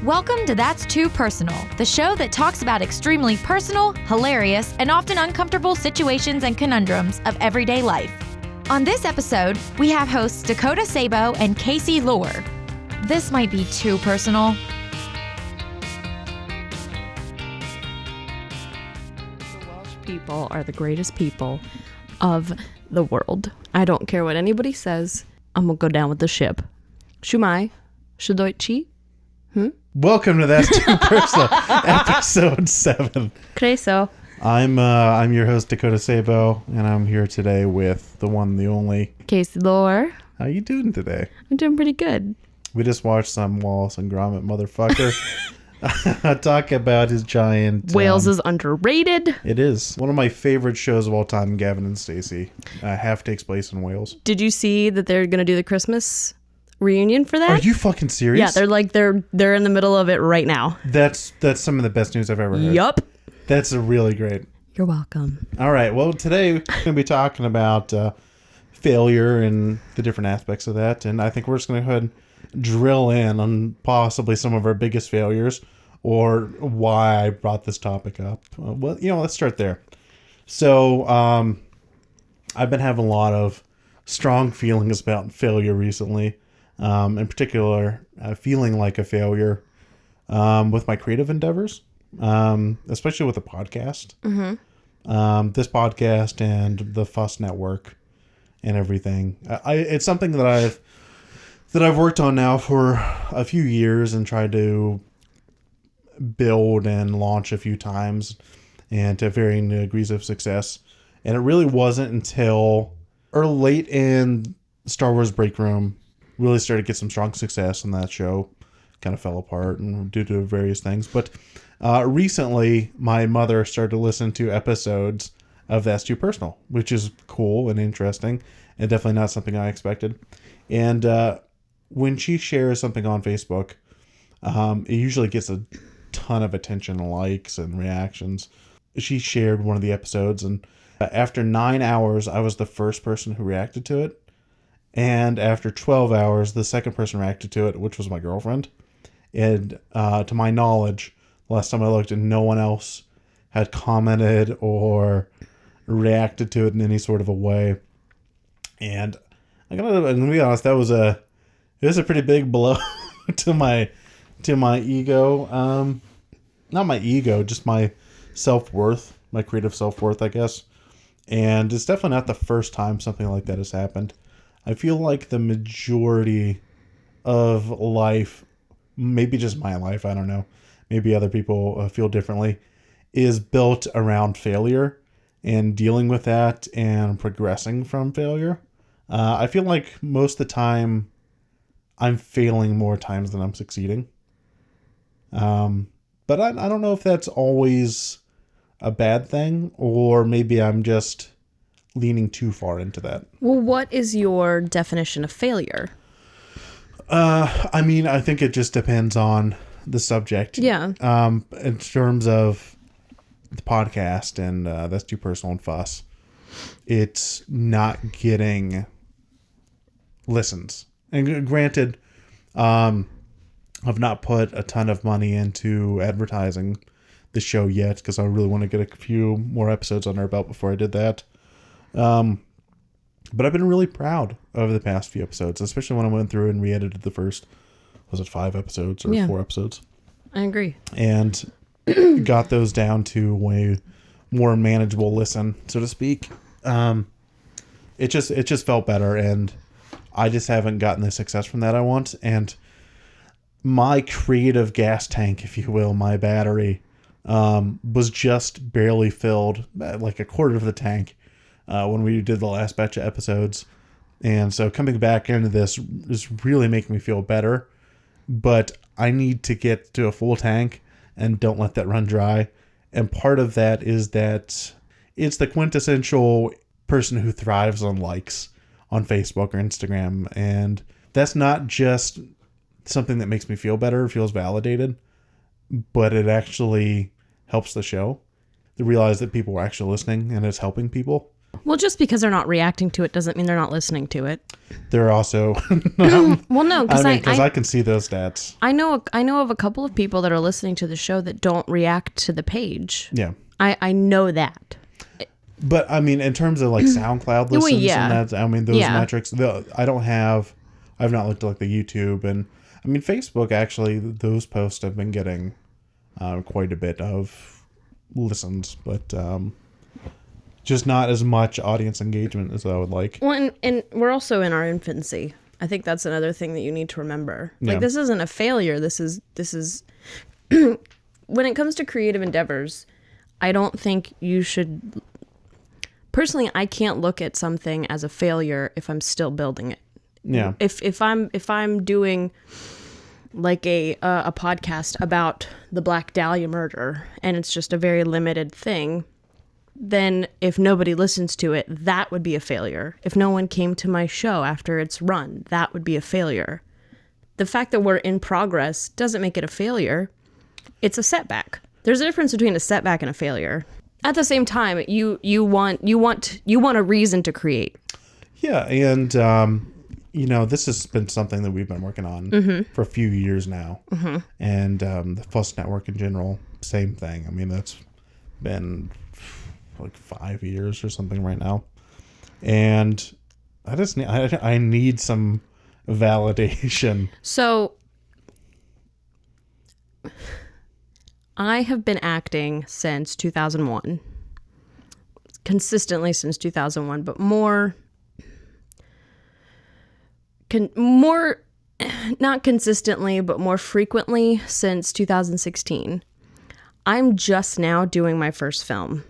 Welcome to That's Too Personal, the show that talks about extremely personal, hilarious, and often uncomfortable situations and conundrums of everyday life. On this episode, we have hosts Dakota Sabo and Kaici Lore. This might be too personal. The Welsh people are the greatest people of the world. I don't care what anybody says. I'm going to go down with the ship. Shumai, Shadoichi. Welcome to That's Too Personal, episode 7. Creso. I'm your host, Dakota Sabo, and I'm here today with the one, the only. Kaici Lore. How you doing today? I'm doing pretty good. We just watched some Wallace and Gromit motherfucker talk about his giant... Wales is underrated. It is. One of my favorite shows of all time, Gavin and Stacey. Half takes place in Wales. Did you see that they're going to do the Christmas reunion for that? Are you fucking serious? Yeah, they're in the middle of it right now. That's some of the best news I've ever heard. Yup. That's really great. You're welcome. All right. Well, today we're going to be talking about failure and the different aspects of that. And I think we're just going to go ahead and drill in on possibly some of our biggest failures or why I brought this topic up. Let's start there. So I've been having a lot of strong feelings about failure recently. In particular, feeling like a failure with my creative endeavors, especially with the podcast. Mm-hmm. This podcast and the Fuss Network and everything. It's something that I've worked on now for a few years and tried to build and launch a few times and to varying degrees of success. And it really wasn't until late in Star Wars Break Room really started to get some strong success, and that show kind of fell apart and due to various things. But recently, my mother started to listen to episodes of That's Too Personal, which is cool and interesting, and definitely not something I expected. And when she shares something on Facebook, it usually gets a ton of attention, likes, and reactions. She shared one of the episodes, and after 9 hours, I was the first person who reacted to it. And after 12 hours, the second person reacted to it, which was my girlfriend. And to my knowledge, last time I looked, and no one else had commented or reacted to it in any sort of a way. And I'm gonna be honest, it was a pretty big blow to my ego. Not my ego, just my self-worth, my creative self-worth, I guess. And it's definitely not the first time something like that has happened. I feel like the majority of life, maybe just my life, I don't know, maybe other people feel differently, is built around failure and dealing with that and progressing from failure. I feel like most of the time I'm failing more times than I'm succeeding. But I don't know if that's always a bad thing, or maybe I'm just leaning too far into that. Well, what is your definition of failure? I think it just depends on the subject. Yeah. In terms of the podcast and That's Too Personal and Fuss, it's not getting listens. And granted, I've not put a ton of money into advertising the show yet because I really want to get a few more episodes under our belt before I did that. But I've been really proud over the past few episodes, especially when I went through and re-edited the first, was it 5 episodes or 4 episodes? I agree. And got those down to way more manageable listen, so to speak. It just felt better, and I just haven't gotten the success from that I want. And my creative gas tank, if you will, my battery, was just barely filled, like a quarter of the tank, when we did the last batch of episodes. And so coming back into this is really making me feel better, but I need to get to a full tank and don't let that run dry. And part of that is that it's the quintessential person who thrives on likes on Facebook or Instagram. And that's not just something that makes me feel better, feels validated, but it actually helps the show to realize that people are actually listening and it's helping people. Well, just because they're not reacting to it doesn't mean they're not listening to it. They're also Well, no, because I can see those stats. I know of a couple of people that are listening to the show that don't react to the page. Yeah. I know that. But I mean, in terms of like SoundCloud listens yeah. and that, I mean, those Yeah. metrics, I've not looked at like the YouTube, and I mean, Facebook actually, those posts have been getting quite a bit of listens, but just not as much audience engagement as I would like. Well, and we're also in our infancy. I think that's another thing that you need to remember. Yeah. Like, this isn't a failure. This is when it comes to creative endeavors, I don't think you should. Personally, I can't look at something as a failure if I'm still building it. Yeah. If I'm doing like a podcast about the Black Dahlia murder and it's just a very limited thing, then if nobody listens to it, that would be a failure. If no one came to my show after it's run, that would be a failure. The fact that we're in progress doesn't make it a failure. It's a setback. There's a difference between a setback and a failure. At the same time, you want a reason to create. Yeah, and this has been something that we've been working on for a few years now, and the Fuss Network in general, same thing. I mean, that's been like 5 years or something right now, and I need some validation. So I have been acting since 2001, consistently since 2001, but more not consistently, but more frequently since 2016. I'm just now doing my first film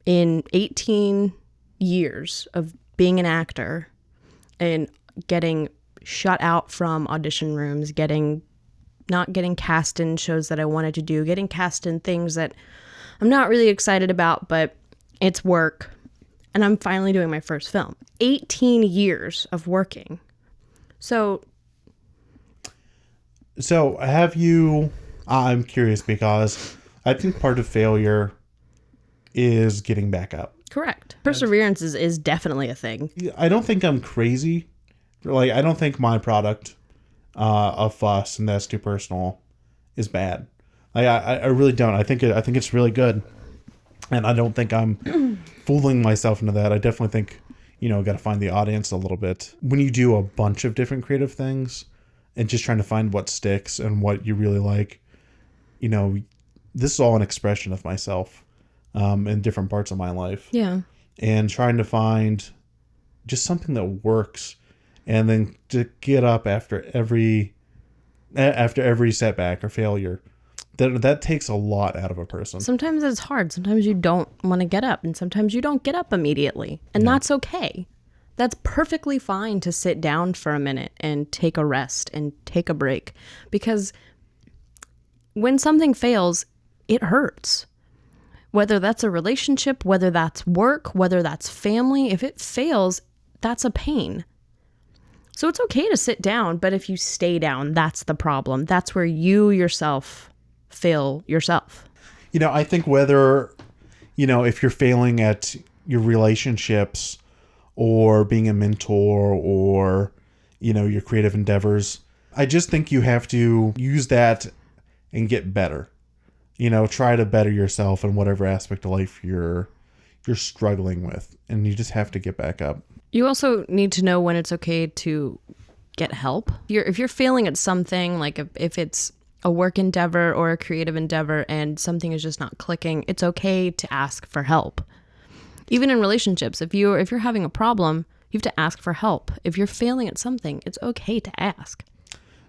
in 18 years of being an actor and getting shut out from audition rooms, not getting cast in shows that I wanted to do, getting cast in things that I'm not really excited about, but it's work. And I'm finally doing my first film. 18 years of working. So have you, I'm curious because I think part of failure is getting back up. correct. Perseverance is definitely a thing. I don't think I'm crazy. Like, I don't think my product of Fuss and That's Too Personal is bad. I really don't. I think it's really good, and I don't think I'm fooling myself into that. I definitely think got to find the audience a little bit. When you do a bunch of different creative things and just trying to find what sticks and what you really like, this is all an expression of myself in different parts of my life. Yeah. And trying to find just something that works, and then to get up after every setback or failure. That takes a lot out of a person. Sometimes it's hard. Sometimes you don't want to get up, and sometimes you don't get up immediately. And that's okay. That's perfectly fine to sit down for a minute and take a rest and take a break. Because when something fails, it hurts. Whether that's a relationship, whether that's work, whether that's family, if it fails, that's a pain. So it's okay to sit down, but if you stay down, that's the problem. That's where you yourself fail yourself. I think whether, if you're failing at your relationships or being a mentor or, your creative endeavors, I just think you have to use that and get better. Try to better yourself in whatever aspect of life you're struggling with, and you just have to get back up. You also need to know when it's okay to get help. If you're failing at something, like if it's a work endeavor or a creative endeavor and something is just not clicking, it's okay to ask for help. Even in relationships, if you're having a problem, you have to ask for help. If you're failing at something, it's okay to ask.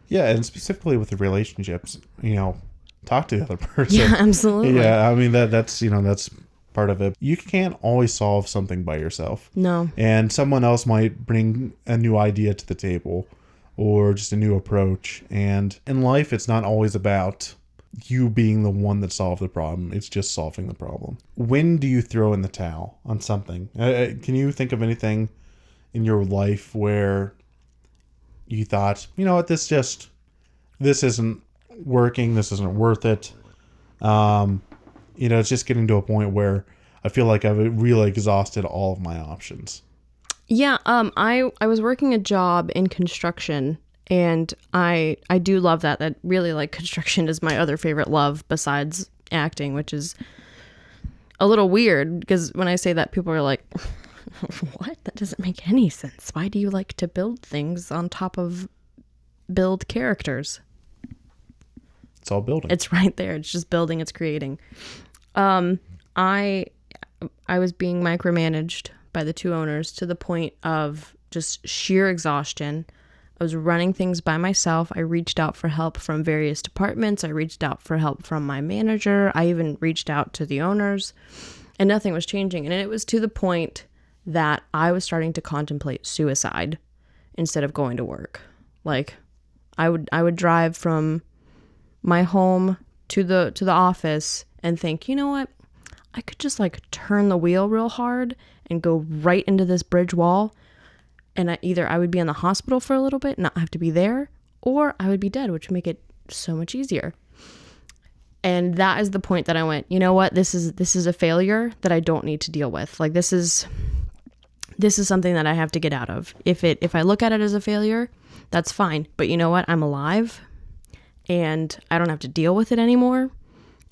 Yeah, and specifically with the relationships, talk to the other person. Yeah, absolutely. Yeah, I mean that's that's part of it. You can't always solve something by yourself. No. And someone else might bring a new idea to the table or just a new approach. And in life, it's not always about you being the one that solved the problem. It's just solving the problem. When do you throw in the towel on something? Can you think of anything in your life where you thought, what, this isn't working. This isn't worth it. It's just getting to a point where I feel like I've really exhausted all of my options. Yeah, I was working a job in construction, and I do love that. That really, like, construction is my other favorite love besides acting, which is a little weird because when I say that, people are like, what? That doesn't make any sense. Why do you like to build things on top of build characters? It's all building. It's right there. It's just building. It's creating. I was being micromanaged by the two owners to the point of just sheer exhaustion. I was running things by myself. I reached out for help from various departments. I reached out for help from my manager. I even reached out to the owners, and nothing was changing. And it was to the point that I was starting to contemplate suicide instead of going to work. Like, I would drive from my home to the office and think, you know what? I could just like turn the wheel real hard and go right into this bridge wall. And either I would be in the hospital for a little bit, not have to be there, or I would be dead, which would make it so much easier. And that is the point that I went, you know what? This is a failure that I don't need to deal with. Like, this is something that I have to get out of. If I look at it as a failure, that's fine. But you know what? I'm alive and I don't have to deal with it anymore.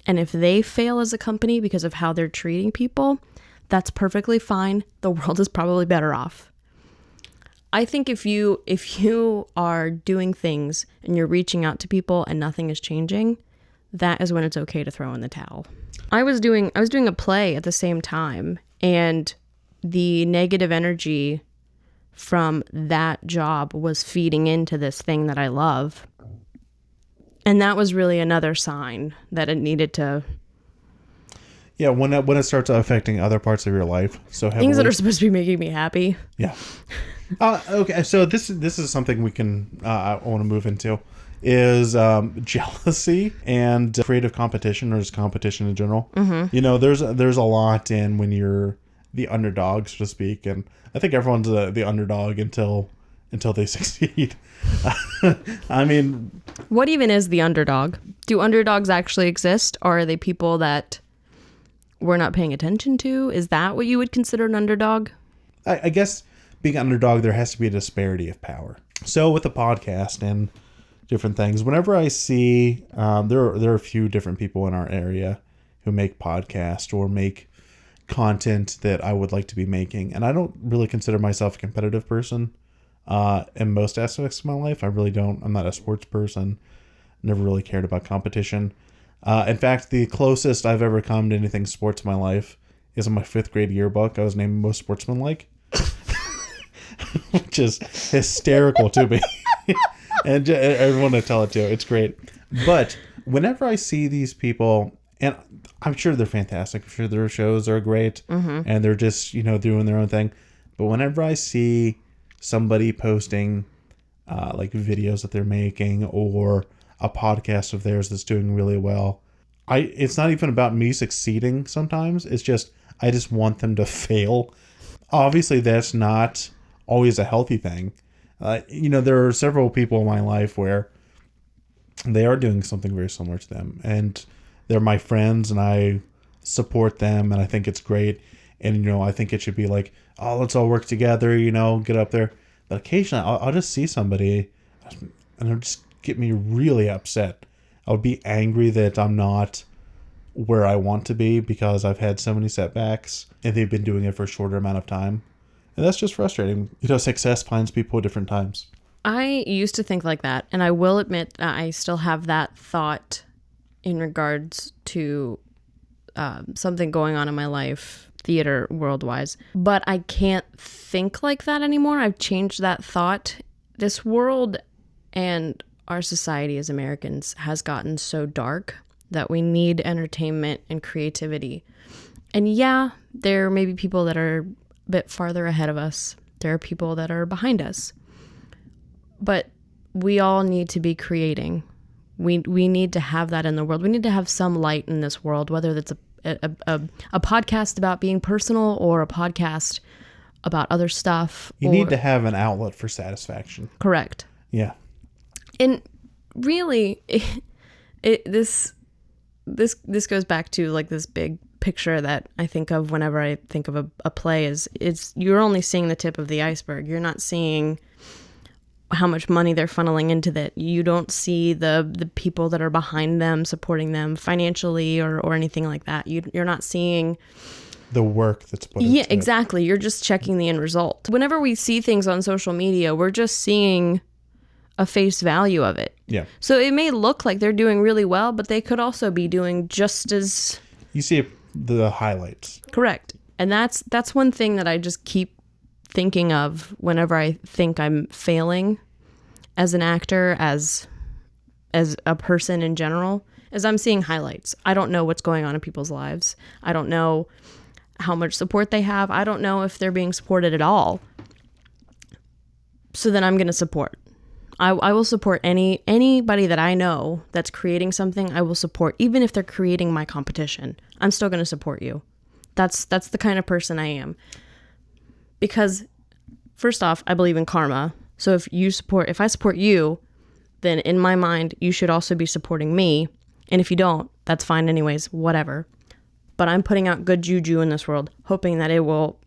And if they fail as a company because of how they're treating people, that's perfectly fine. The world is probably better off. I think if you are doing things and you're reaching out to people and nothing is changing, that is when it's okay to throw in the towel. I was doing a play at the same time, and the negative energy from that job was feeding into this thing that I love. And that was really another sign that it needed to... Yeah, when it starts affecting other parts of your life so heavily. Things that are supposed to be making me happy. Yeah. Okay, so this is something we can I want to move into is jealousy and creative competition, or just competition in general. Mm-hmm. You know, there's a lot in when you're the underdog, so to speak, and I think everyone's the underdog until they succeed. I mean, what even is the underdog? Do underdogs actually exist, or are they people that we're not paying attention to? Is that what you would consider an underdog? I guess being an underdog, there has to be a disparity of power. So with the podcast and different things, whenever I see there are a few different people in our area who make podcasts or make content that I would like to be making, and I don't really consider myself a competitive person in most aspects of my life. I really don't. I'm not a sports person. Never really cared about competition. In fact, the closest I've ever come to anything sports in my life is in my 5th grade yearbook. I was named most sportsmanlike, which is hysterical to me. And everyone I tell it to, it's great. But whenever I see these people, and I'm sure they're fantastic, I'm sure their shows are great, and they're just, doing their own thing. But whenever I see somebody posting like videos that they're making or a podcast of theirs that's doing really well, it's not even about me succeeding sometimes. It's just, I just want them to fail. Obviously, that's not always a healthy thing. There are several people in my life where they are doing something very similar to them, and they're my friends, and I support them, and I think it's great. And, I think it should be like, oh, let's all work together, get up there. But occasionally I'll just see somebody and it'll just get me really upset. I would be angry that I'm not where I want to be because I've had so many setbacks and they've been doing it for a shorter amount of time. And that's just frustrating. Success finds people at different times. I used to think like that, and I will admit that I still have that thought in regards to something going on in my life, theater world-wise. But I can't think like that anymore. I've changed that thought. This world and our society as Americans has gotten so dark that we need entertainment and creativity. And yeah, there may be people that are a bit farther ahead of us. There are people that are behind us. But we all need to be creating. We need to have that in the world. We need to have some light in this world, whether that's a podcast about being personal or a podcast about other stuff. You need to have an outlet for satisfaction. Correct. Yeah. And really, this goes back to like this big picture that I think of whenever I think of a play is you're only seeing the tip of the iceberg. You're not seeing how much money they're funneling into that. You don't see the people that are behind them, supporting them financially or anything like that. You're not seeing the work that's put into it. Yeah, exactly. You're just checking the end result. Whenever we see things on social media, we're just seeing a face value of it. Yeah. So it may look like they're doing really well, but they could also be doing just as... You see the highlights. Correct. And that's one thing that I just keep thinking of whenever I think I'm failing as an actor, as a person in general, is I'm seeing highlights. I don't know what's going on in people's lives. I don't know how much support they have. I don't know if they're being supported at all. So then I'm going to support. I will support anybody that I know that's creating something. I will support, even if they're creating my competition. I'm still going to support you. That's the kind of person I am. Because first off, I believe in karma. So if I support you, then in my mind, you should also be supporting me. And if you don't, that's fine anyways, whatever. But I'm putting out good juju in this world, hoping that it will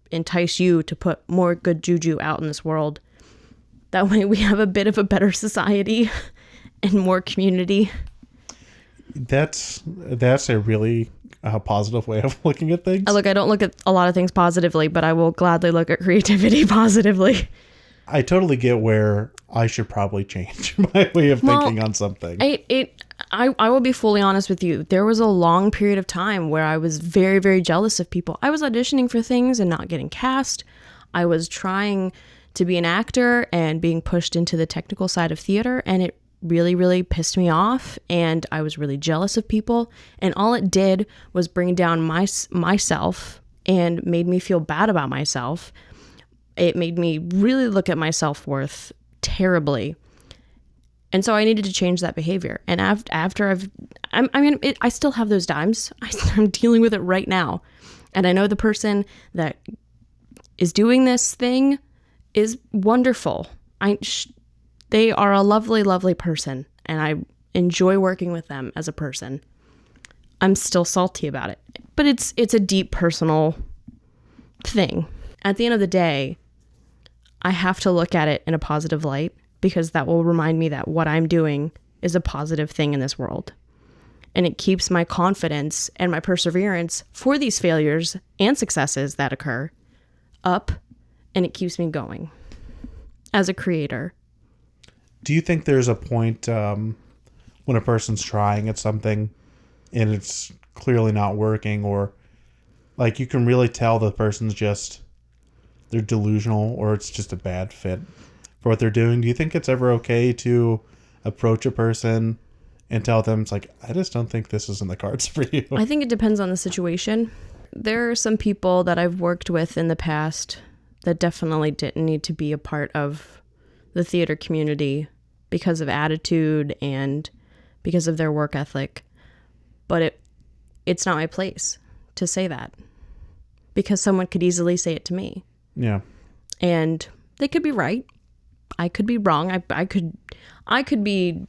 entice you to put more good juju out in this world. That way we have a bit of a better society and more community. That's a really positive way of looking at things. I don't look at a lot of things positively, but I will gladly look at creativity positively. I totally get where I should probably change my way of thinking on something. I will be fully honest with you. There was a long period of time where I was very, very jealous of people. I was auditioning for things and not getting cast. I was trying to be an actor and being pushed into the technical side of theater, and it really, really pissed me off, and I was really jealous of people, and all it did was bring down myself and made me feel bad about myself. It made me really look at my self-worth terribly. And so I needed to change that behavior. And after I still have those times. I'm dealing with it right now. And I know the person that is doing this thing is wonderful. They are a lovely, lovely person, and I enjoy working with them as a person. I'm still salty about it, but it's a deep personal thing. At the end of the day, I have to look at it in a positive light, because that will remind me that what I'm doing is a positive thing in this world. And it keeps my confidence and my perseverance for these failures and successes that occur up, and it keeps me going as a creator. Do you think there's a point when a person's trying at something and it's clearly not working, or like you can really tell the person's they're delusional, or it's just a bad fit for what they're doing? Do you think it's ever okay to approach a person and tell them, it's like, I just don't think this is in the cards for you? I think it depends on the situation. There are some people that I've worked with in the past that definitely didn't need to be a part of the theater community because of attitude and because of their work ethic. But it's not my place to say that, because someone could easily say it to me. Yeah. And they could be right. I could be wrong. I could be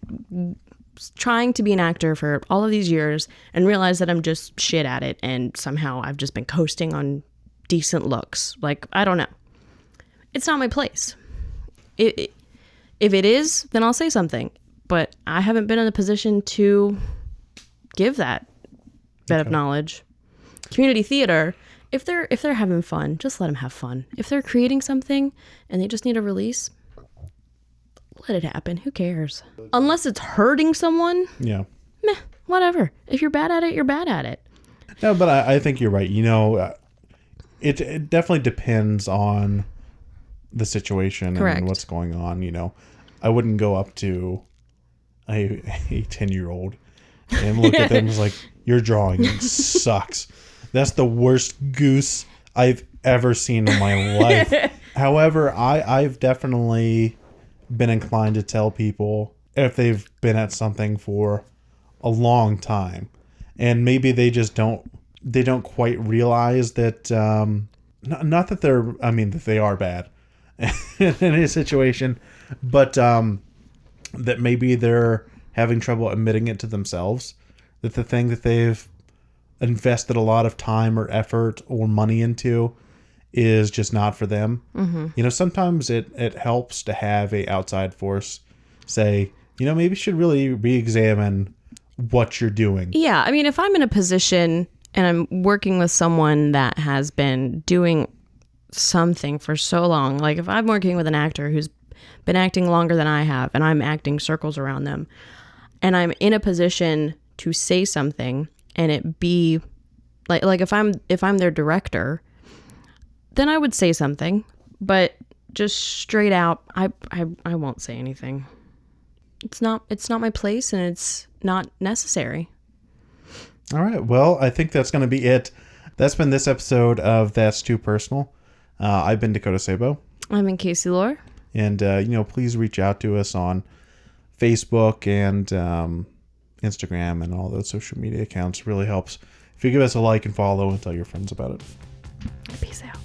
trying to be an actor for all of these years and realize that I'm just shit at it, and somehow I've just been coasting on decent looks. Like, I don't know. It's not my place. If it is, then I'll say something. But I haven't been in a position to give that bit of knowledge. Community theater, if they're having fun, just let them have fun. If they're creating something and they just need a release, let it happen. Who cares? Unless it's hurting someone. Yeah. Meh, whatever. If you're bad at it, you're bad at it. No, but I think you're right. It definitely depends on the situation. Correct. And what's going on. I wouldn't go up to a 10-year-old and look at them and was like, your drawing sucks. That's the worst goose I've ever seen in my life. However, I've definitely been inclined to tell people if they've been at something for a long time, and maybe they just don't quite realize that, not that that they are bad in a situation, but that maybe they're having trouble admitting it to themselves, that the thing that they've invested a lot of time or effort or money into is just not for them. You know, sometimes it helps to have a outside force say, you know, maybe you should really re-examine what you're doing. Yeah, I mean, if I'm in a position and I'm working with someone that has been doing something for so long, like if I'm working with an actor who's been acting longer than I have and I'm acting circles around them, and I'm in a position to say something and it be like if I'm their director, then I would say something, but just straight out, I won't say anything. It's not my place, and it's not necessary. All right. Well, I think that's going to be it. That's been this episode of That's Too Personal. I've been Dakota Sabo. I'm in Kaici Lore. And, you know, please reach out to us on Facebook and Instagram and all those social media accounts. It really helps if you give us a like and follow and tell your friends about it. Peace out.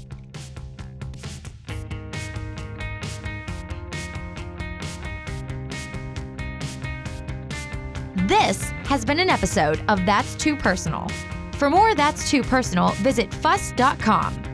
This has been an episode of That's Too Personal. For more That's Too Personal, visit fuss.com.